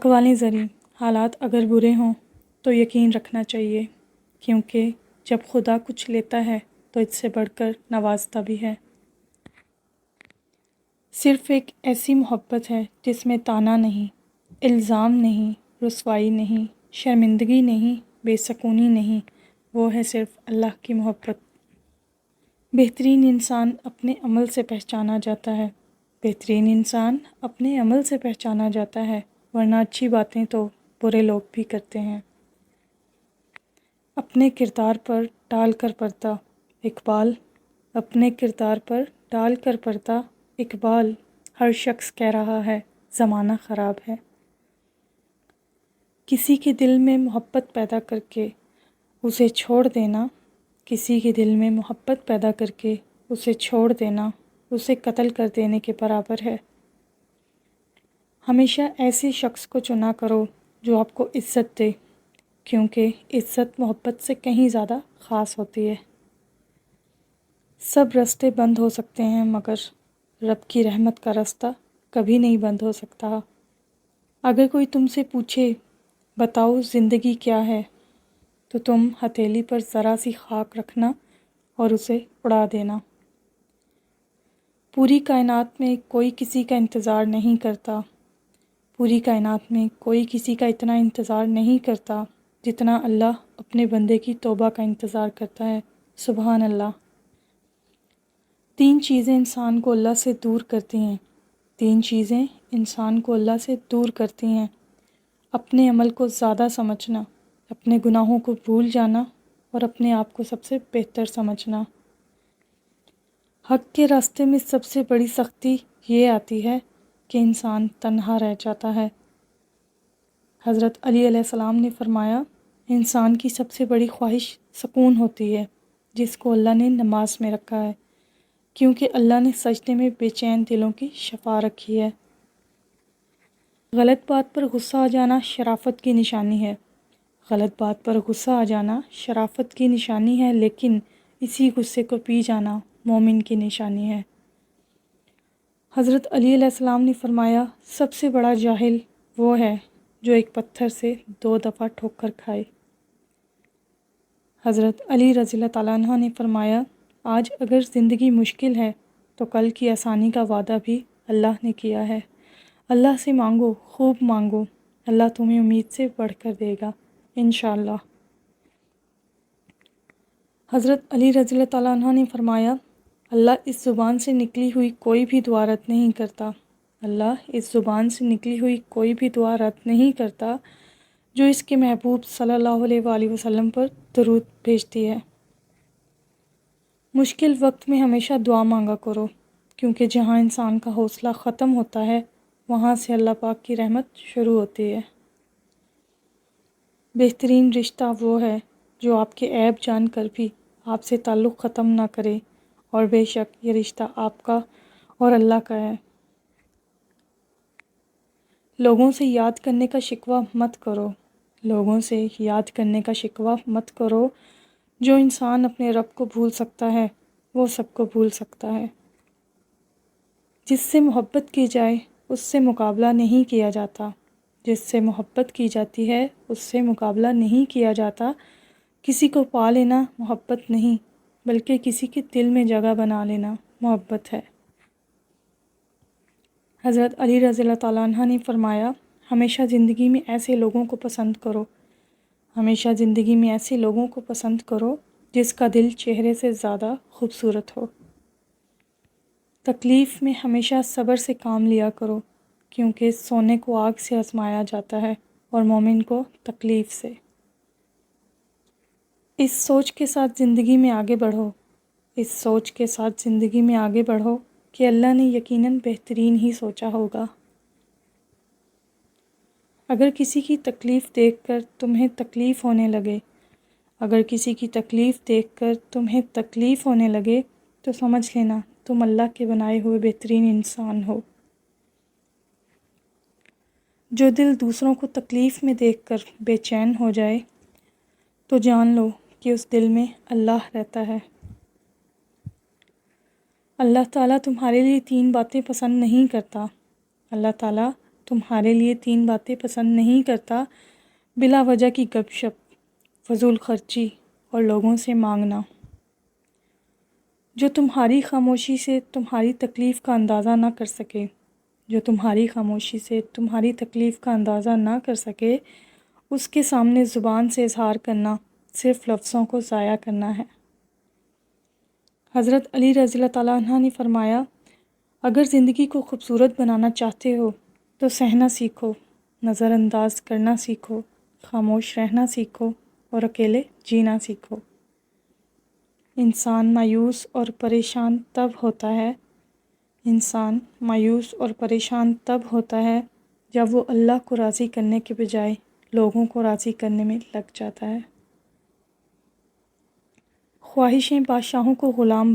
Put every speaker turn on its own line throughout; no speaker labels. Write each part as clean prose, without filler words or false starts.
حق والے ذریعے حالات اگر برے ہوں تو یقین رکھنا چاہیے، کیونکہ جب خدا کچھ لیتا ہے تو اس سے بڑھ کر نوازتا بھی ہے۔ صرف ایک ایسی محبت ہے جس میں طعنہ نہیں، الزام نہیں، رسوائی نہیں، شرمندگی نہیں، بے سکونی نہیں، وہ ہے صرف اللہ کی محبت۔ بہترین انسان اپنے عمل سے پہچانا جاتا ہے، بہترین انسان اپنے عمل سے پہچانا جاتا ہے، ورنہ اچھی باتیں تو برے لوگ بھی کرتے ہیں۔ اپنے کردار پر ڈال کر پردہ، اقبال۔ اپنے کردار پر ڈال کر پردہ، اقبال۔ ہر شخص کہہ رہا ہے زمانہ خراب ہے۔ کسی کے دل میں محبت پیدا کر کے اسے چھوڑ دینا، کسی کے دل میں محبت پیدا کر کے اسے چھوڑ دینا، اسے قتل کر دینے کے برابر ہے۔ ہمیشہ ایسے شخص کو چنا کرو جو آپ کو عزت دے، کیونکہ عزت محبت سے کہیں زیادہ خاص ہوتی ہے۔ سب راستے بند ہو سکتے ہیں مگر رب کی رحمت کا راستہ کبھی نہیں بند ہو سکتا۔ اگر کوئی تم سے پوچھے بتاؤ زندگی کیا ہے، تو تم ہتھیلی پر ذرا سی خاک رکھنا اور اسے اڑا دینا۔ پوری کائنات میں کوئی کسی کا انتظار نہیں کرتا، پوری کائنات میں کوئی کسی کا اتنا انتظار نہیں کرتا جتنا اللہ اپنے بندے کی توبہ کا انتظار کرتا ہے۔ سبحان اللہ۔ 3 چیزیں انسان کو اللہ سے دور کرتی ہیں، 3 چیزیں انسان کو اللہ سے دور کرتی ہیں: اپنے عمل کو زیادہ سمجھنا، اپنے گناہوں کو بھول جانا اور اپنے آپ کو سب سے بہتر سمجھنا۔ حق کے راستے میں سب سے بڑی سختی یہ آتی ہے کہ انسان تنہا رہ جاتا ہے۔ حضرت علی علیہ السلام نے فرمایا، انسان کی سب سے بڑی خواہش سکون ہوتی ہے، جس کو اللہ نے نماز میں رکھا ہے، کیونکہ اللہ نے سجدے میں بے چین دلوں کی شفا رکھی ہے۔ غلط بات پر غصہ آ جانا شرافت کی نشانی ہے، غلط بات پر غصہ آ جانا شرافت کی نشانی ہے، لیکن اسی غصے کو پی جانا مومن کی نشانی ہے۔ حضرت علی علیہ السلام نے فرمایا، سب سے بڑا جاہل وہ ہے جو ایک پتھر سے 2 دفعہ ٹھوکر کھائے۔ حضرت علی رضی اللہ تعالیٰ عنہ نے فرمایا، آج اگر زندگی مشکل ہے تو کل کی آسانی کا وعدہ بھی اللہ نے کیا ہے۔ اللہ سے مانگو، خوب مانگو، اللہ تمہیں امید سے بڑھ کر دے گا انشاءاللہ۔ حضرت علی رضی اللہ تعالیٰ عنہ نے فرمایا، اللہ اس زبان سے نکلی ہوئی کوئی بھی دعا رد نہیں کرتا، اللہ اس زبان سے نکلی ہوئی کوئی بھی دعا رد نہیں کرتا جو اس کے محبوب صلی اللہ علیہ وآلہ وسلم پر درود بھیجتی ہے۔ مشکل وقت میں ہمیشہ دعا مانگا کرو، کیونکہ جہاں انسان کا حوصلہ ختم ہوتا ہے وہاں سے اللہ پاک کی رحمت شروع ہوتی ہے۔ بہترین رشتہ وہ ہے جو آپ کے عیب جان کر بھی آپ سے تعلق ختم نہ کرے، اور بے شک یہ رشتہ آپ کا اور اللہ کا ہے۔ لوگوں سے یاد کرنے کا شکوہ مت کرو، لوگوں سے یاد کرنے کا شکوہ مت کرو، جو انسان اپنے رب کو بھول سکتا ہے وہ سب کو بھول سکتا ہے۔ جس سے محبت کی جائے اس سے مقابلہ نہیں کیا جاتا، جس سے محبت کی جاتی ہے اس سے مقابلہ نہیں کیا جاتا۔ کسی کو پا لینا محبت نہیں، بلکہ کسی کے دل میں جگہ بنا لینا محبت ہے۔ حضرت علی رضی اللہ تعالیٰ عنہ نے فرمایا، ہمیشہ زندگی میں ایسے لوگوں کو پسند کرو، ہمیشہ زندگی میں ایسے لوگوں کو پسند کرو جس کا دل چہرے سے زیادہ خوبصورت ہو۔ تکلیف میں ہمیشہ صبر سے کام لیا کرو، کیونکہ سونے کو آگ سے آزمایا جاتا ہے اور مومن کو تکلیف سے۔ اس سوچ کے ساتھ زندگی میں آگے بڑھو، اس سوچ کے ساتھ زندگی میں آگے بڑھو کہ اللہ نے یقیناً بہترین ہی سوچا ہوگا۔ اگر کسی کی تکلیف دیکھ کر تمہیں تکلیف ہونے لگے، اگر کسی کی تکلیف دیکھ کر تمہیں تکلیف ہونے لگے تو سمجھ لینا تم اللہ کے بنائے ہوئے بہترین انسان ہو۔ جو دل دوسروں کو تکلیف میں دیکھ کر بے چین ہو جائے تو جان لو کہ اس دل میں اللہ رہتا ہے۔ اللہ تعالیٰ تمہارے لیے 3 باتیں پسند نہیں کرتا، اللہ تعالیٰ تمہارے لیے 3 باتیں پسند نہیں کرتا: بلا وجہ کی گپ شپ، فضول خرچی اور لوگوں سے مانگنا۔ جو تمہاری خاموشی سے تمہاری تکلیف کا اندازہ نہ کر سکے، جو تمہاری خاموشی سے تمہاری تکلیف کا اندازہ نہ کر سکے، اس کے سامنے زبان سے اظہار کرنا صرف لفظوں کو ضائع کرنا ہے۔ حضرت علی رضی اللہ تعالیٰ عنہ نے فرمایا، اگر زندگی کو خوبصورت بنانا چاہتے ہو تو سہنا سیکھو، نظر انداز کرنا سیکھو، خاموش رہنا سیکھو اور اکیلے جینا سیکھو۔ انسان مایوس اور پریشان تب ہوتا ہے جب وہ اللہ کو راضی کرنے کے بجائے لوگوں کو راضی کرنے میں لگ جاتا ہے۔ خواہشیں بادشاہوں کو غلام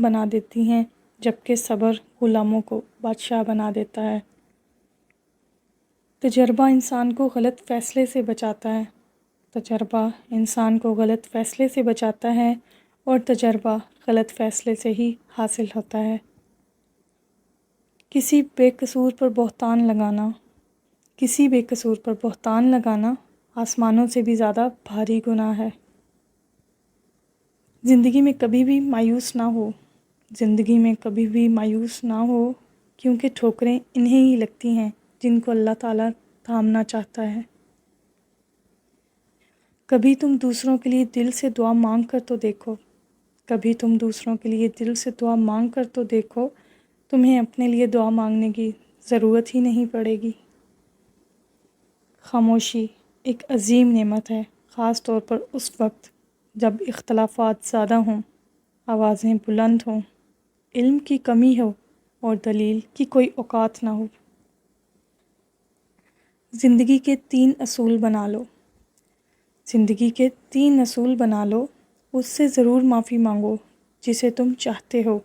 بنا دیتی ہیں جبکہ صبر غلاموں کو بادشاہ بنا دیتا ہے۔ تجربہ انسان کو غلط فیصلے سے بچاتا ہے اور تجربہ غلط فیصلے سے ہی حاصل ہوتا ہے۔ کسی بے قصور پر بہتان لگانا آسمانوں سے بھی زیادہ بھاری گناہ ہے۔ زندگی میں کبھی بھی مایوس نہ ہو کیونکہ ٹھوکریں انہیں ہی لگتی ہیں جن کو اللہ تعالیٰ تھامنا چاہتا ہے۔ کبھی تم دوسروں کے لیے دل سے دعا مانگ کر تو دیکھو، تمہیں اپنے لیے دعا مانگنے کی ضرورت ہی نہیں پڑے گی۔ خاموشی ایک عظیم نعمت ہے، خاص طور پر اس وقت جب اختلافات زیادہ ہوں، آوازیں بلند ہوں، علم کی کمی ہو اور دلیل کی کوئی اوقات نہ ہو۔ زندگی کے 3 اصول بنا لو۔ اس سے ضرور معافی مانگو جسے تم چاہتے ہو،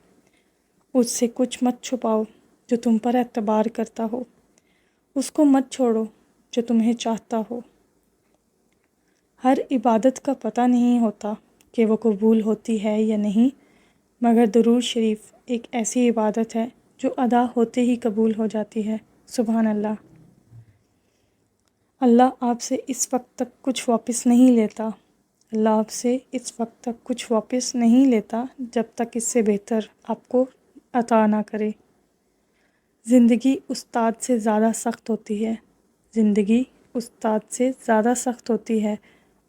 اس سے کچھ مت چھپاؤ جو تم پر اعتبار کرتا ہو، اس کو مت چھوڑو جو تمہیں چاہتا ہو۔ ہر عبادت کا پتہ نہیں ہوتا کہ وہ قبول ہوتی ہے یا نہیں، مگر درود شریف ایک ایسی عبادت ہے جو ادا ہوتے ہی قبول ہو جاتی ہے۔ سبحان اللہ۔ اللہ آپ سے اس وقت تک کچھ واپس نہیں لیتا جب تک اس سے بہتر آپ کو عطا نہ کرے۔ زندگی استاد سے زیادہ سخت ہوتی ہے۔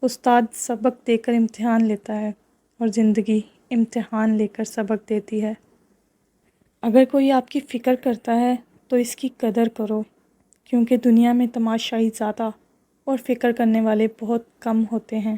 استاد سبق دے کر امتحان لیتا ہے اور زندگی امتحان لے کر سبق دیتی ہے۔ اگر کوئی آپ کی فکر کرتا ہے تو اس کی قدر کرو، کیونکہ دنیا میں تماشائی زیادہ اور فکر کرنے والے بہت کم ہوتے ہیں۔